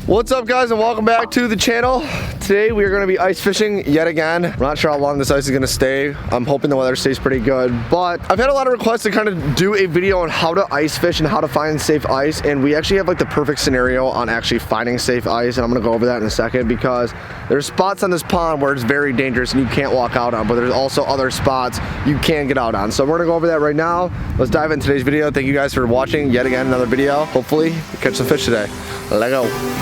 What's up, guys, and welcome back to the channel. Today we are going to be ice fishing yet again. I'm not sure how long this ice is going to stay. I'm hoping the weather stays pretty good, but I've had a lot of requests to kind of do a video on how to ice fish and how to find safe ice, and we actually have like the perfect scenario on actually finding safe ice, and I'm going to go over that in a second because there's spots on this pond where it's very dangerous and you can't walk out on, but there's also other spots you can get out on. So we're going to go over that right now. Let's dive into today's video. Thank you guys for watching yet again another video. Hopefully we catch some fish today. Let's go.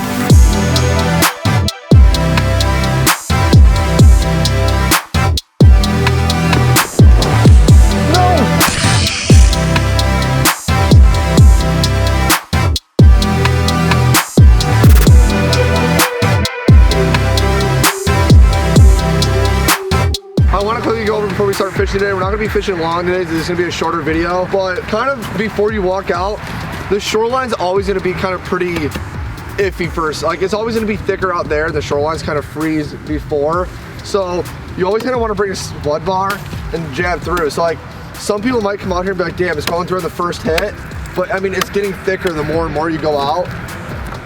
Before we start fishing today, we're not going to be fishing long today. This is going to be a shorter video, but kind of before you walk out, the shoreline's always going to be kind of pretty iffy first. Like, it's always going to be thicker out there. The shoreline's kind of freeze before, so you always kind of want to bring a spud bar and jab through. So like, some people might come out here and be like, damn, it's going through on the first hit, but I mean, it's getting thicker the more and more you go out.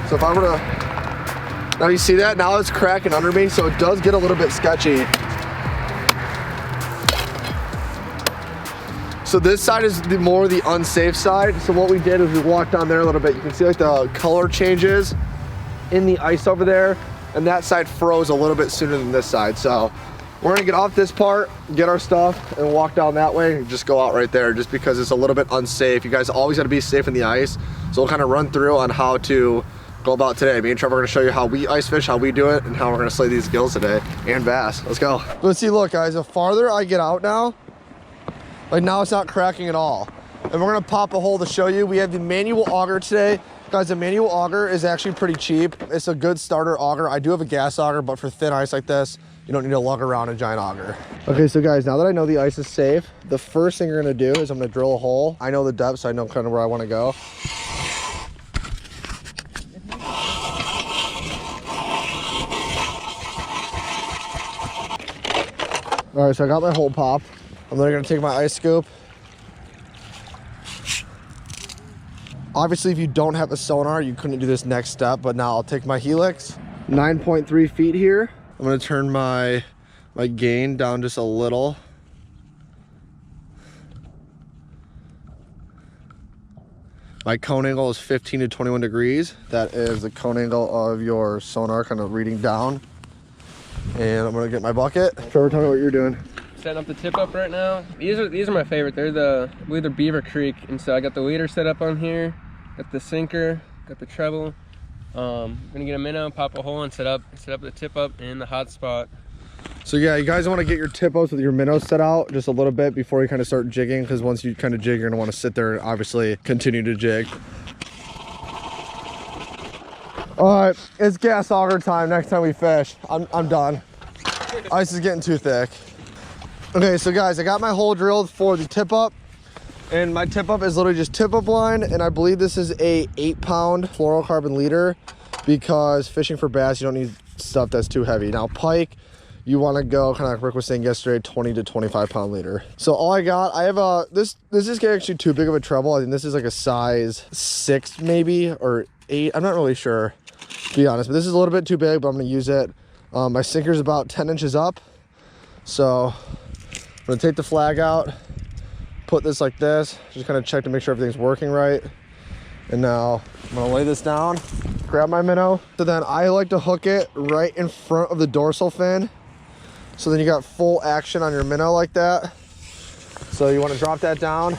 So if I were to, now you see that? Now it's cracking under me, so it does get a little bit sketchy. So this side is more the unsafe side. So what we did is we walked down there a little bit. You can see like the color changes in the ice over there, and that side froze a little bit sooner than this side. So we're gonna get off this part, get our stuff, and walk down that way and just go out right there, just because it's a little bit unsafe. You guys always gotta be safe in the ice. So we'll kind of run through on how to go about today. Me and Trevor are gonna show you how we ice fish, how we do it, and how we're gonna slay these gills today, and bass. Let's go. Let's see, look guys, the farther I get out now, like now it's not cracking at all. And we're gonna pop a hole to show you. We have the manual auger today. Guys, the manual auger is actually pretty cheap. It's a good starter auger. I do have a gas auger, but for thin ice like this, you don't need to lug around a giant auger. Okay, so guys, now that I know the ice is safe, the first thing you're gonna do is I'm gonna drill a hole. I know the depth, so I know kind of where I wanna go. All right, so I got my hole popped. I'm then gonna take my ice scoop. Obviously, if you don't have a sonar, you couldn't do this next step, but now I'll take my helix, 9.3 feet here. I'm gonna turn my gain down just a little. My cone angle is 15 to 21 degrees. That is the cone angle of your sonar kind of reading down. And I'm gonna get my bucket. Trevor, tell me what you're doing. Setting up the tip up right now. These are my favorite. They're I believe they're Beaver Creek, and so I got the leader set up on here, got the sinker, got the treble. I'm gonna get a minnow, pop a hole, and set up the tip up in the hot spot. So yeah, you guys want to get your tip ups with your minnows set out just a little bit before you kind of start jigging, because once you kind of jig, you're gonna want to sit there and obviously continue to jig. All right, it's gas auger time. Next time we fish, I'm done. Ice is getting too thick. Okay, so guys, I got my hole drilled for the tip up, and my tip up is literally just tip up line, and I believe this is a 8-pound fluorocarbon leader, because fishing for bass, you don't need stuff that's too heavy. Now pike, you want to go kind of like Rick was saying yesterday, 20 to 25-pound leader. So all I have a, this is actually too big of a treble. I think this is like a size 6 maybe, or 8. I'm not really sure, to be honest, but this is a little bit too big, but I'm going to use it. My sinker's about 10 inches up, so I'm gonna take the flag out, put this like this, just kind of check to make sure everything's working right. And now I'm gonna lay this down, grab my minnow. So then I like to hook it right in front of the dorsal fin. So then you got full action on your minnow like that. So you wanna drop that down.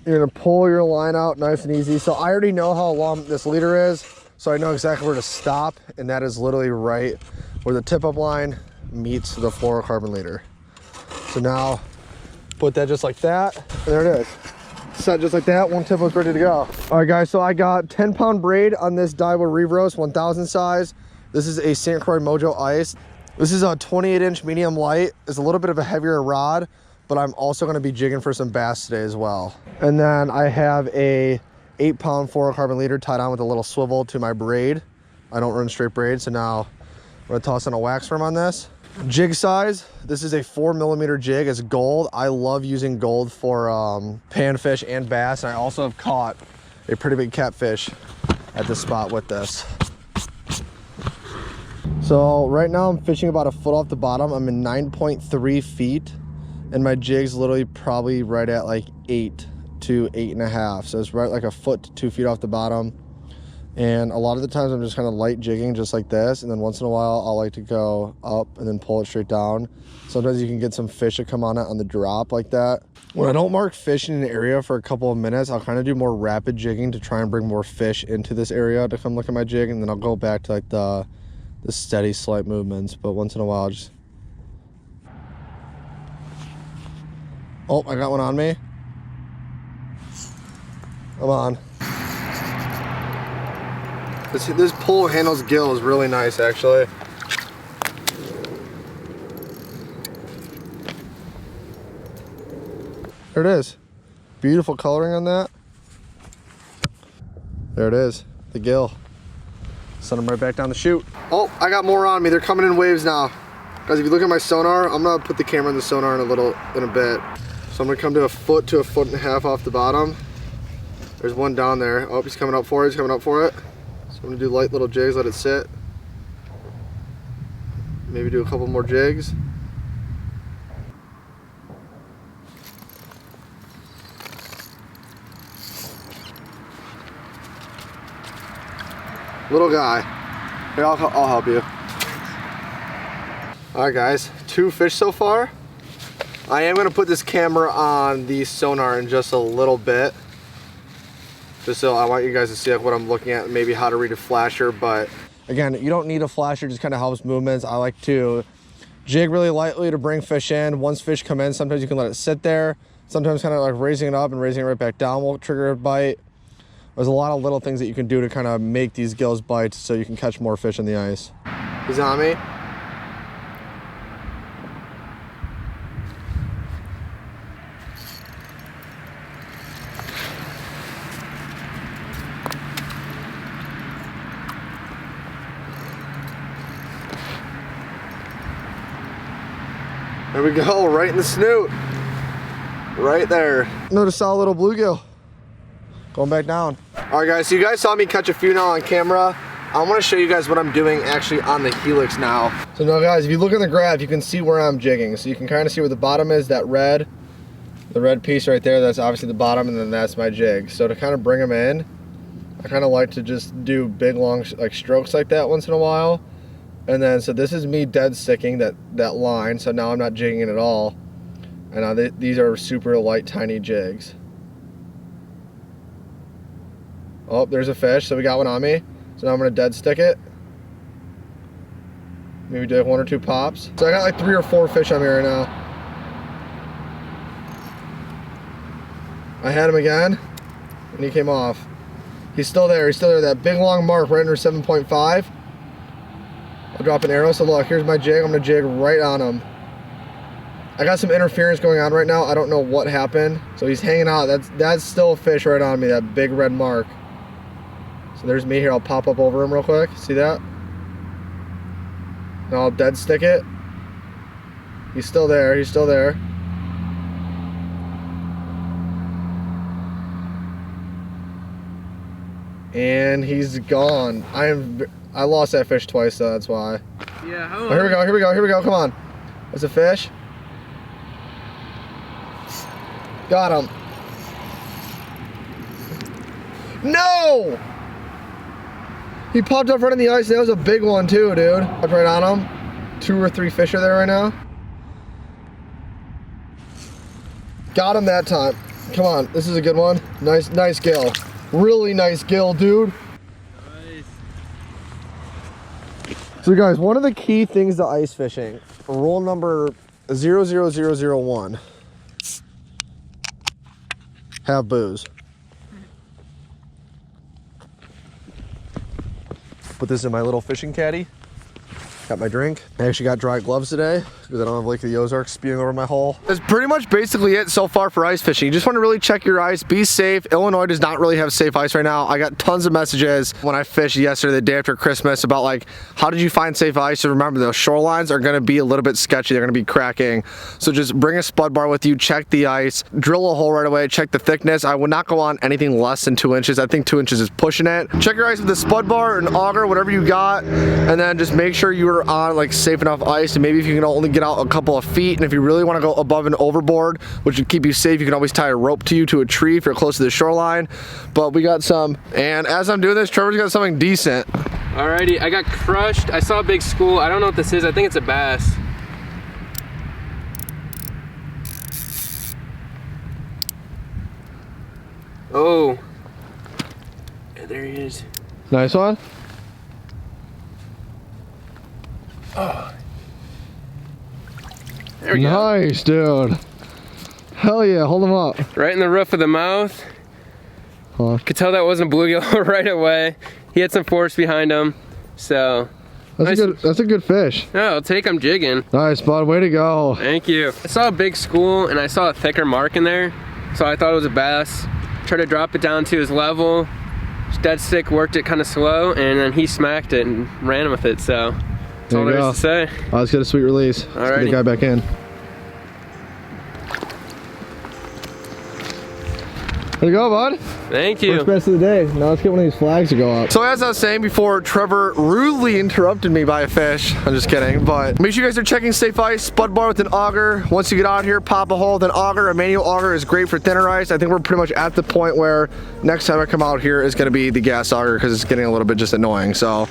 You're gonna pull your line out nice and easy. So I already know how long this leader is, so I know exactly where to stop, and that is literally right where the tip up line meets the fluorocarbon leader. So now put that just like that, and there it is. Set just like that, one tip up's ready to go. All right guys, so I got 10-pound braid on this DAIWA REVROS 1000 size. This is a St. Croix MOJO ice. This is a 28-inch medium light. It's a little bit of a heavier rod, but I'm also gonna be jigging for some bass today as well. And then I have a 8-pound fluorocarbon leader tied on with a little swivel to my braid. I don't run straight braid, so now I'm gonna toss in a wax worm on this. Jig size, this is a 4mm jig. It's gold. I love using gold for panfish and bass, and I also have caught a pretty big catfish at this spot with this. So right now I'm fishing about a foot off the bottom. I'm in 9.3 feet and my jig's literally probably right at like 8 to 8.5. So it's right like a foot to 2 feet off the bottom. And a lot of the times I'm just kind of light jigging just like this. And then once in a while I'll like to go up and then pull it straight down. Sometimes you can get some fish that come on it on the drop like that. When I don't mark fish in an area for a couple of minutes, I'll kind of do more rapid jigging to try and bring more fish into this area to come look at my jig. And then I'll go back to like the steady slight movements, but once in a while just... Oh, I got one on me. Come on. This pole handles gill is really nice actually. There it is. Beautiful coloring on that. There it is, the gill. Send them right back down the chute. Oh, I got more on me. They're coming in waves now. Guys, if you look at my sonar, I'm gonna put the camera in the sonar in a bit. So I'm gonna come to a foot and a half off the bottom. There's one down there. Oh, he's coming up for it, So I'm gonna do light little jigs, let it sit. Maybe do a couple more jigs. Little guy. Here, I'll help you. All right, guys, 2 fish so far. I am gonna put this camera on the sonar in just a little bit. Just so I want you guys to see like what I'm looking at, maybe how to read a flasher, but again, you don't need a flasher, just kind of helps movements. I like to jig really lightly to bring fish in. Once fish come in, sometimes you can let it sit there. Sometimes kind of like raising it up and raising it right back down will trigger a bite. There's a lot of little things that you can do to kind of make these gills bite so you can catch more fish in the ice. He's on me. There we go, right in the snoot. Right there. Notice a little bluegill. Going back down. All right, guys, so you guys saw me catch a few now on camera. I want to show you guys what I'm doing actually on the helix now. So now, guys, if you look in the graph, you can see where I'm jigging. So you can kind of see where the bottom is, the red piece right there, that's obviously the bottom, and then that's my jig. So to kind of bring them in, I kind of like to just do big, long like strokes like that once in a while. And then, so this is me dead sticking that line. So now I'm not jigging it at all. And now these are super light, tiny jigs. Oh, there's a fish, so we got one on me. So now I'm gonna dead stick it. Maybe do 1 or 2 pops. So I got like 3 or 4 fish on me right now. I had him again, and he came off. He's still there, that big long mark right under 7.5. I'll drop an arrow, so look, here's my jig. I'm gonna jig right on him. I got some interference going on right now. I don't know what happened. So he's hanging out. That's still a fish right on me, that big red mark. So there's me here. I'll pop up over him real quick. See that? Now I'll dead stick it. He's still there. And he's gone. I lost that fish twice, so that's why. Yeah, oh, here we go. Come on. There's a fish. Got him. No! He popped up right on the ice. That was a big one too, dude. Up right on him. 2 or 3 fish are there right now. Got him that time. Come on, this is a good one. Nice gill. Really nice gill, dude. Nice. So guys, one of the key things to ice fishing, rule number 00001. Have booze. Put this in my little fishing caddy. Got my drink. I actually got dry gloves today because I don't have Lake of the Ozarks spewing over my hole. That's pretty much basically it so far for ice fishing. You just want to really check your ice, be safe. Illinois does not really have safe ice right now. I got tons of messages when I fished yesterday, the day after Christmas, about like, how did you find safe ice? So remember, those shorelines are going to be a little bit sketchy. They're going to be cracking. So just bring a spud bar with you, check the ice, drill a hole right away, check the thickness. I would not go on anything less than 2 inches. I think 2 inches is pushing it. Check your ice with a spud bar, an auger, whatever you got, and then just make sure you are on like safe enough ice. And maybe if you can only get out a couple of feet, and if you really want to go above and overboard, which would keep you safe, you can always tie a rope to you to a tree if you're close to the shoreline. But we got some, and as I'm doing this, Trevor's got something decent. Alrighty, I got crushed. I saw a big school. I don't know what this is. I think it's a bass. Oh, yeah, there he is. Nice one. Oh. There we go. Nice, dude. Hell yeah, hold him up. Right in the roof of the mouth. Huh. Could tell that wasn't bluegill right away. He had some force behind him, so. That's, nice. That's a good fish. Yeah, I'll take him jigging. Nice, bud, way to go. Thank you. I saw a big school and I saw a thicker mark in there, so I thought it was a bass. Tried to drop it down to his level. Dead stick worked it kind of slow, and then he smacked it and ran with it, so that's all there is to say. Oh, let's get a sweet release. Let's get the guy back in. There you go, bud. Thank you. First best of the day. Now let's get one of these flags to go up. So as I was saying before, Trevor rudely interrupted me by a fish. I'm just kidding, but make sure you guys are checking safe ice. Spud bar with an auger. Once you get out here, pop a hole with an auger. A manual auger is great for thinner ice. I think we're pretty much at the point where next time I come out here is going to be the gas auger because it's getting a little bit just annoying. So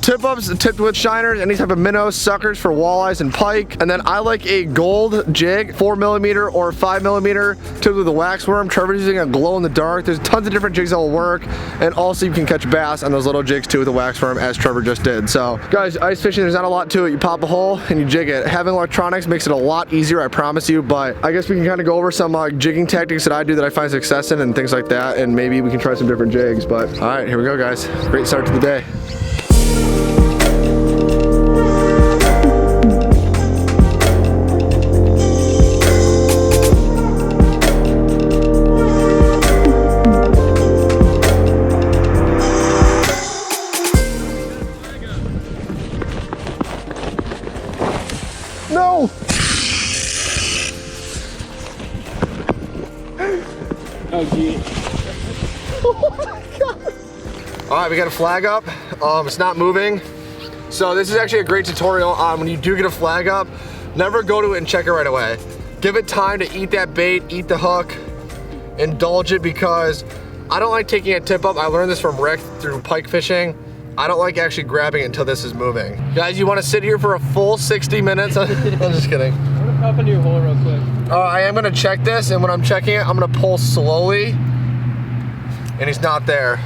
tip ups, tipped with shiners, any type of minnows, suckers for walleyes and pike. And then I like a gold jig, 4mm or 5mm, tipped with a wax worm. Trevor's using a glow in the dark. There's tons of different jigs that will work, and also you can catch bass on those little jigs too with a wax worm, as Trevor just did. So guys, ice fishing, there's not a lot to it. You pop a hole and you jig it. Having electronics makes it a lot easier, I promise you, but I guess we can kind of go over some jigging tactics that I do that I find success in and things like that, and maybe we can try some different jigs. But all right, here we go, guys. Great start to the day. No! Oh, gee. Oh my God. All right, we got a flag up. It's not moving. So this is actually a great tutorial on when you do get a flag up, never go to it and check it right away. Give it time to eat that bait, eat the hook, indulge it, because I don't like taking a tip up. I learned this from Rick through pike fishing. I don't like actually grabbing it until this is moving. Guys, you want to sit here for a full 60 minutes? I'm just kidding. I'm gonna pop a new hole real quick. I am gonna check this, and when I'm checking it, I'm gonna pull slowly, and he's not there.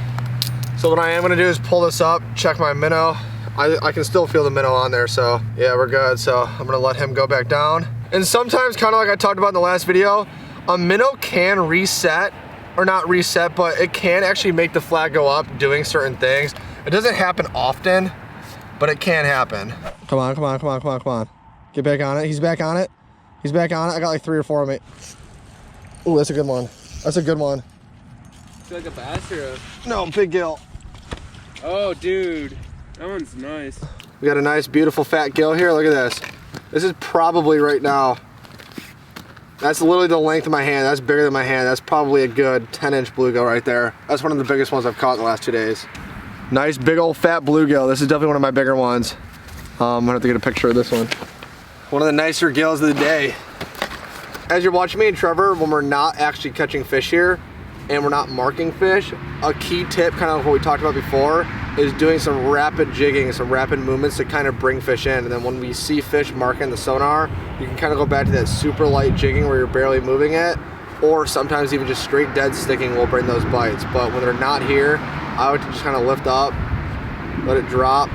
So what I am gonna do is pull this up, check my minnow. I can still feel the minnow on there, so yeah, we're good. So I'm gonna let him go back down. And sometimes, kind of like I talked about in the last video, a minnow can reset, or not reset, but it can actually make the flag go up doing certain things. It doesn't happen often, but it can happen. Come on, come on, come on, come on, come on. Get back on it. He's back on it. He's back on it. I got like 3 or 4 of them. Oh, that's a good one. That's a good one. I feel like a bass or a... No, big gill. Oh, dude. That one's nice. We got a nice, beautiful fat gill here. Look at this. This is probably right now, that's literally the length of my hand. That's bigger than my hand. That's probably a good 10-inch bluegill right there. That's one of the biggest ones I've caught in the last 2 days. Nice big old fat bluegill. This is definitely one of my bigger ones. I'm gonna have to get a picture of this one. One of the nicer gills of the day. As you're watching me and Trevor, when we're not actually catching fish here and we're not marking fish, a key tip, kind of like what we talked about before, is doing some rapid jigging, some rapid movements to kind of bring fish in. And then when we see fish marking the sonar, you can kind of go back to that super light jigging where you're barely moving it, or sometimes even just straight dead sticking will bring those bites. But when they're not here, I would just kind of lift up, let it drop,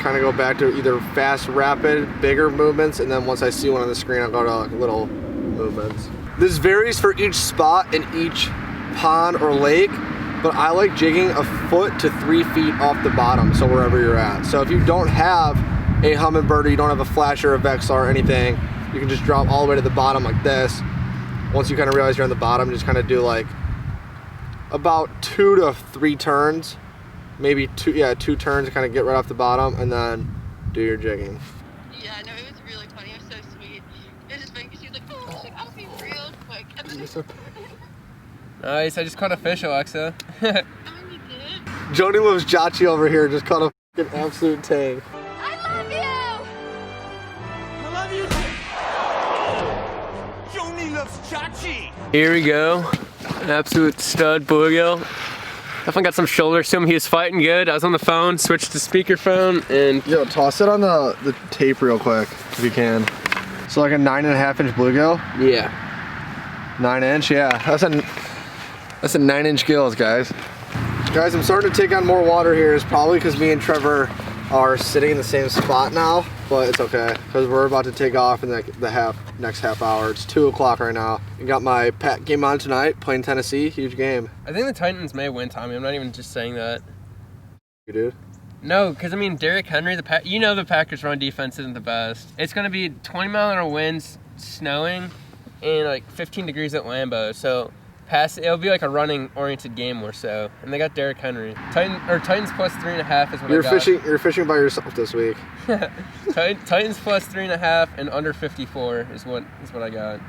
kind of go back to either fast, rapid, bigger movements, and then once I see one on the screen, I'll go to like little movements. This varies for each spot in each pond or lake, but I like jigging a foot to 3 feet off the bottom, so wherever you're at. So if you don't have a hummingbird or you don't have a flasher, a Vexar or anything, you can just drop all the way to the bottom like this. Once you kind of realize you're on the bottom, just kind of do like about 2 to 3 turns, maybe 2 turns to kind of get right off the bottom, and then do your jigging. Yeah, no, it was really funny. It was so sweet. It was just funny because she was like, oh, she's like, I'll be real quick. And then Nice, I just caught a fish, Alexa. oh, you did? Joni loves Chachi over here, just caught a fucking absolute tang. I love you! I love you. Joni loves Chachi. Here we go. An absolute stud bluegill. Definitely got some shoulders to him. He was fighting good. I was on the phone, switched to speakerphone, and Yo, toss it on the tape real quick if you can. So like a 9.5-inch bluegill. yeah. 9-inch, yeah. That's a 9-inch gills, guys. Guys, I'm starting to take on more water here. It's probably because me and Trevor are sitting in the same spot now, but it's okay because we're about to take off in the next half hour. It's 2 o'clock right now. I got my Pack game on tonight, playing Tennessee. Huge game. I think the Titans may win, Tommy. I'm not even just saying that. You dude? No, because I mean, Derrick Henry, you know the Packers' run defense isn't the best. It's going to be 20-mile-an-hour winds, snowing, and like 15 degrees at Lambeau. So it'll be like a running-oriented game or so. And they got Derrick Henry. Titans plus 3.5 is what I got. You're fishing by yourself this week. Titans plus 3.5 and under 54 is what I got.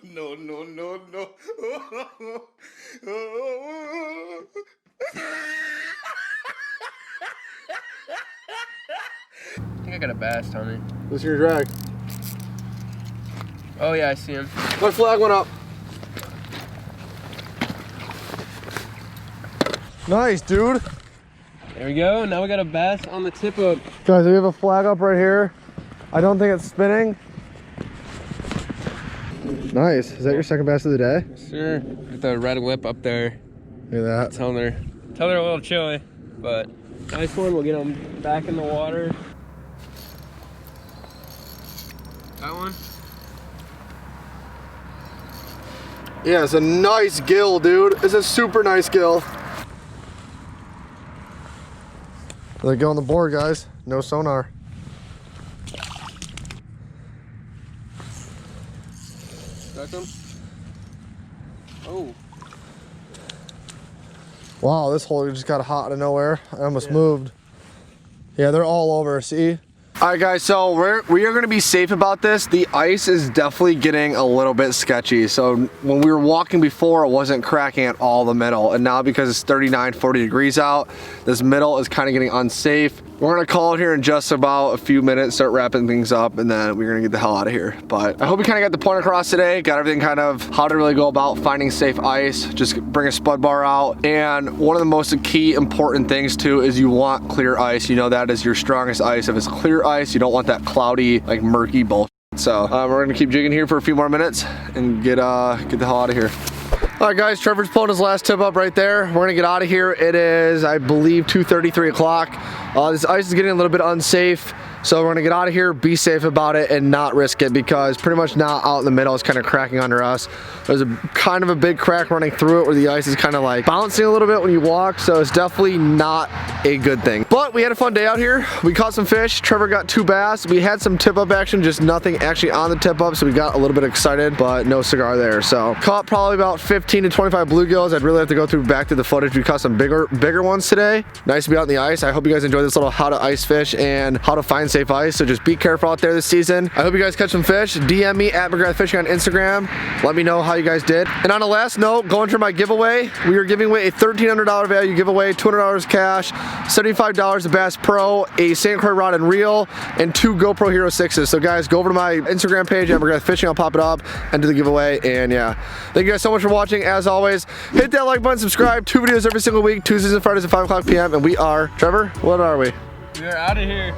No. I think I got a bass, Tommy. Listen to your drag. Oh yeah, I see him. My flag went up. Nice, dude. There we go. Now we got a bass on the tip up. Guys, we have a flag up right here. I don't think it's spinning. Nice. Is that your second bass of the day? Sure. With the red whip up there. Look at that. Tell they're a little chilly, but nice one. We'll get them back in the water. That one. Yeah, it's a nice gill, dude. It's a super nice gill. Let it go on the board, guys. No sonar. Stuck them. Oh. Wow, this hole just got hot out of nowhere. I almost moved. Yeah, they're all over, see? All right, guys, so we are gonna be safe about this. The ice is definitely getting a little bit sketchy. So when we were walking before, it wasn't cracking at all the middle. And now because it's 39, 40 degrees out, this middle is kind of getting unsafe. We're gonna call it here in just about a few minutes, start wrapping things up, and then we're gonna get the hell out of here. But I hope we kind of got the point across today, got everything kind of how to really go about finding safe ice. Just bring a spud bar out. And one of the most key important things too is you want clear ice. You know that is your strongest ice. If it's clear ice, you don't want that cloudy, like murky bullshit. So we're gonna keep jigging here for a few more minutes and get the hell out of here. All right, guys, Trevor's pulling his last tip up right there. We're gonna get out of here. It is, I believe, 2:30, 3 o'clock. This ice is getting a little bit unsafe. So we're gonna get out of here, be safe about it, and not risk it because pretty much now out in the middle is kind of cracking under us. There's a kind of a big crack running through it where the ice is kind of like bouncing a little bit when you walk. So it's definitely not a good thing. But we had a fun day out here. We caught some fish. Trevor got 2 bass. We had some tip up action, just nothing actually on the tip up. So we got a little bit excited, but no cigar there. So caught probably about 15 to 25 bluegills. I'd really have to go back through the footage. We caught some bigger ones today. Nice to be out in the ice. I hope you guys enjoyed this little how to ice fish and how to find safe ice. So just be careful out there this season. I hope you guys catch some fish. DM me at McGrath Fishing on Instagram. Let me know how you guys did. And on the last note, going for my giveaway, we are giving away a $1,300 value giveaway, $200 cash, $75 a Bass Pro, a St. Croix rod and reel, and 2 GoPro Hero 6s. So guys, go over to my Instagram page at McGrath Fishing. I'll pop it up and do the giveaway. And yeah, thank you guys so much for watching. As always, hit that like button, subscribe. 2 videos every single week, Tuesdays and Fridays at 5 o'clock p.m. And we are, Trevor, what are we? We are out of here.